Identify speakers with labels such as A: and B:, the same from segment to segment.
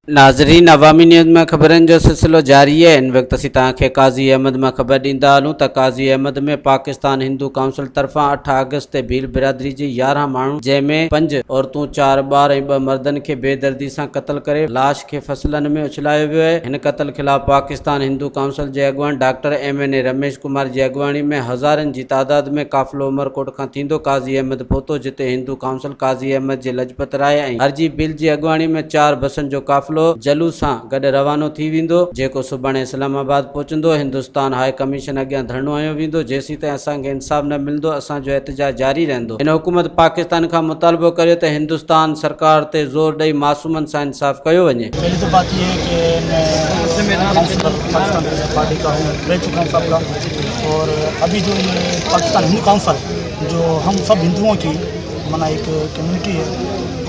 A: नाज़रीन, अवामी न्यूज़ में ख़बरनि जो सिलसिलो जारी है। इन वक़्तु असीं तव्हांखे काज़ी अहमद में ख़बर ॾींदा हलूं त काज़ी अहमद में पाकिस्तान हिंदू काउंसिल तरफ़ां 8 अगस्त ते भील बिरादरी जी 11 माण्हू जंहिंमें 5 औरतूं 4 ॿार ऐं 2 मर्दनि खे बेदर्दी सां क़त्ल करे लाश खे फसलनि में उछलायो वियो आहे। हिन क़त्ल ख़िलाफ़ पाकिस्तान हिंदू काउंसिल जे अॻुवान डॉक्टर MNA रमेश कुमार जी अॻुवाणी में हज़ारनि जी तादाद में काफ़िलो उमरकोट खां थींदो काज़ी अहमद पहुतो, जिते हिंदू काउंसिल काज़ी अहमद जे लजपत राय ऐं हरजी बिल जी अॻुवाणी में 4 बसनि जो काफ़िलो जलूस सां गॾु रवानो थी वेंदो, जेको सुभाणे इस्लामाबाद पहुचंदो। हिंदुस्तान हाई कमीशन अॻियां धरनो हंयो वेंदो। जेसीं ताईं असांखे इंसाफ़ न मिलंदो, असांजो एहतजाज जारी रहंदो। हिन हुकूमत पाकिस्तान खां मुतालबो करियो त हिंदुस्तान सरकार ते ज़ोर ॾेई मासूमनि सां इंसाफ़ कयो वञे।
B: पहली तो बात ये है कि मैं काउंसिलर पाकिस्तान पीपल्स पार्टी का हूँ, रह चुका हूँ सबका। और अभी जो ये पाकिस्तान हिंदू काउंसिल जो हम सब हिंदुओं की मना एक कम्युनिटी है,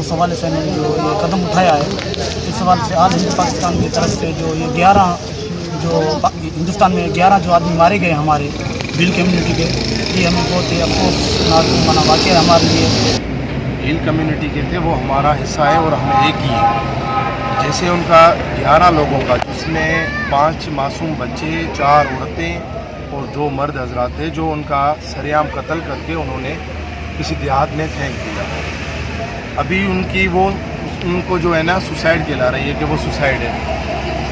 B: उस हवाले से मैंने जो ये कदम उठाया है, इस हवाले से आज हिंदू पाकिस्तान की तरफ से जो ये 11 जो हिंदुस्तान में 11 जो आदमी मारे गए हमारे भील कम्युनिटी के, ये हमें बहुत ही अफसोसनाक मना वाक़या है हमारे लिए।
C: भील कम्युनिटी के थे वो हमारा हिस्सा है और हम एक ही हैं। जैसे उनका 11 लोगों का, जिसमें 5 मासूम बच्चे, 4 औरतें और 2 मर्द हजरात थे, जो उनका सरेआम कत्ल करके उन्होंने किसी देहात में फेंक दिया। अभी उनको जो है ना सुसाइड कहला रही है कि वो सुसाइड है,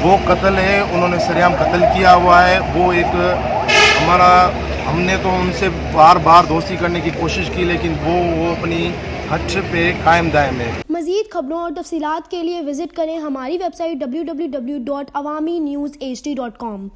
C: वो कत्ल है, उन्होंने सरेआम कत्ल किया हुआ है। वो एक हमने तो उनसे बार बार दोस्ती करने की कोशिश की, लेकिन वो अपनी हट पे कायम दायम है।
D: मज़ीद खबरों और तफसीलात के लिए विजिट करें हमारी वेबसाइट www.awamiNewsHD.com।